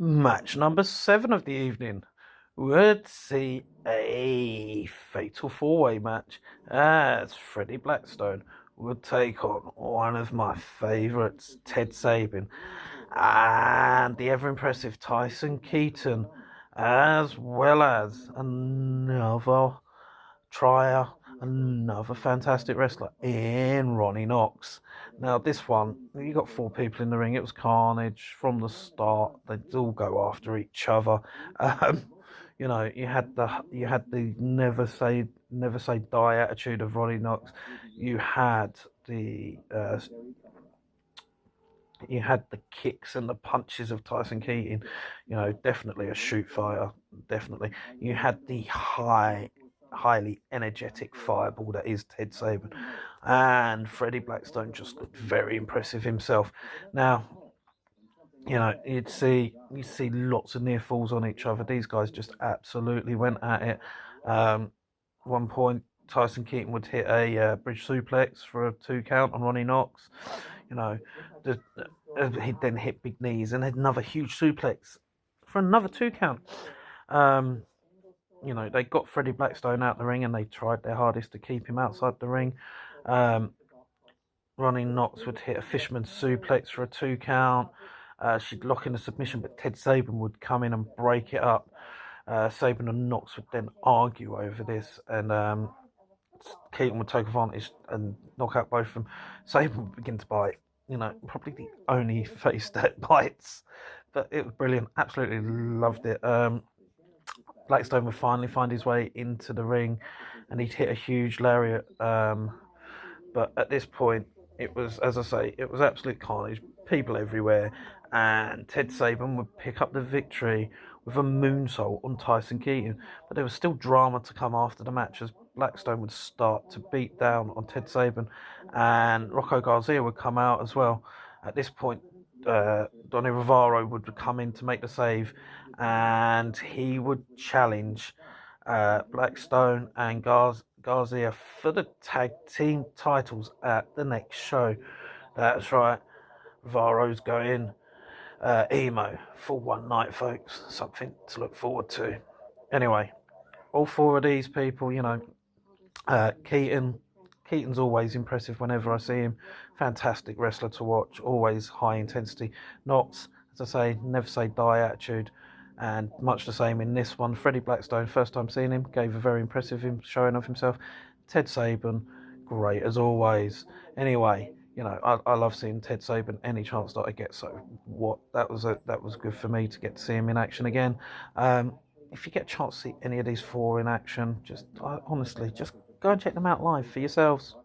Match number 7 of the evening would see a fatal four-way match as Freddie Blackstone would take on one of my favourites, Ted Sabin, and the ever-impressive Tyson Keaton, as well as another trier, another fantastic wrestler in Ronnie Knox. Now, this one, you got 4 people in the ring. It was carnage from the start. They'd all go after each other. Um, you had the never say die attitude of Ronnie Knox. You had the uh, you had the kicks and the punches of Tyson Keaton. Definitely a shoot fighter. Definitely. You had the highly energetic fireball that is Ted Sabin. And Freddie Blackstone just looked very impressive himself. Now, you'd see lots of near falls on each other. These guys just absolutely went at it. One point, Tyson Keaton would hit a bridge suplex for a 2 count on Ronnie Knox. You know, the, he'd then hit big knees and another huge suplex for another 2 count. They got Freddie Blackstone out the ring and they tried their hardest to keep him outside the ring. Ronnie Knox would hit a fisherman's suplex for a 2 count. She'd lock in a submission, but Ted Sabin would come in and break it up. Sabin and Knox would then argue over this, and Keaton would take advantage and knock out both of them. Sabin would begin to bite. Probably the only face that bites, but it was brilliant. Absolutely loved it. Blackstone would finally find his way into the ring, and he'd hit a huge lariat. But at this point, it was, as I say, it was absolute carnage. People everywhere, and Ted Sabin would pick up the victory with a moonsault on Tyson Keaton. But there was still drama to come after the match as Blackstone would start to beat down on Ted Sabin, and Rocco Garcia would come out as well. At this point, Donny Rivaro would come in to make the save, and he would challenge Blackstone and Garcia for the tag team titles at the next show. That's right, Rivaro's going emo for one night, folks. Something to look forward to. Anyway, all 4 of these people, Keaton's always impressive whenever I see him. Fantastic wrestler to watch, always high intensity. Knox, as I say, never say die attitude. And much the same in this one. Freddie Blackstone, first time seeing him, gave a very impressive showing of himself. Ted Sabin, great as always. Anyway, I love seeing Ted Sabin any chance that I get. So that was good for me to get to see him in action again. If you get a chance to see any of these 4 in action, honestly, just go and check them out live for yourselves.